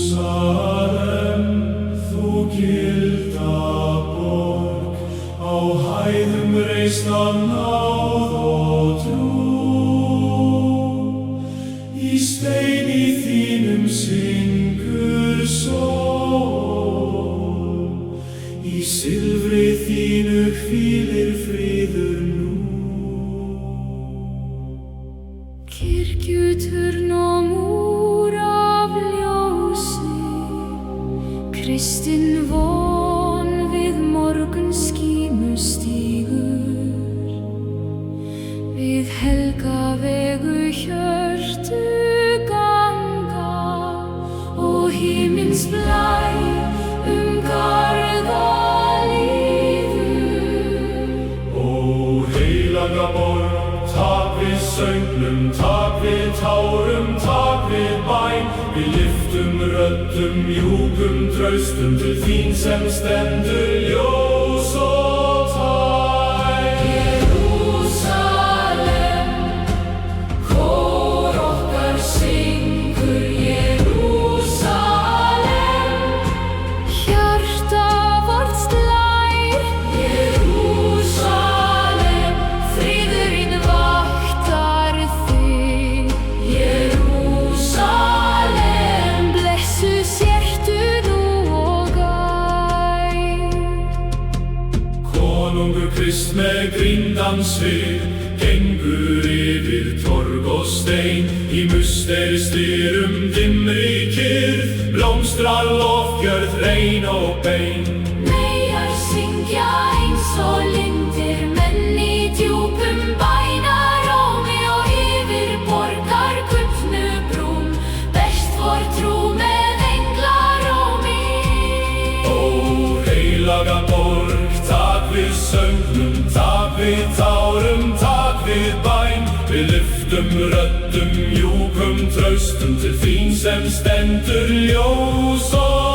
Jerúsalem, þú gilda borg, á hæðum reist af náð og trú. Í steini þínum syngur sól, í silfri þínu hvílir friður nú. Kirkjuturn og múr af ljósi, kristin von við morgunskímu stígur. Við helgavegu hjörtu ganga og himins blæ garða líður. Ó heilaga borg, tak við söngnum, tak við tárum, tak við bæn. Við lyftum röddum, mjúkum traustum til þín sem stendur ljós og tær. Jerúsalem, kór okkar syngur Jerúsalem. Hjarta vort slær Jerúsalem, friðurinn vaktar þig. Jerúsalem, blessuð sértu nú og æ. Konungur Krist með gríndan svið gengur yfir torg og stein. Í musterisdyrum dimmri kyrrð blómstrar lofgjörð rein og bein. Meyjar syngja eins og lindir, menn í djúpum bænarómi og yfir borgar gullnu brún berst vor trú með englarómi. Ó heilaga borg, tak við söngnum, tak við tárum, tak við bæn. Við lyftum röddum, mjúkum traustum til þín sem stendur ljós og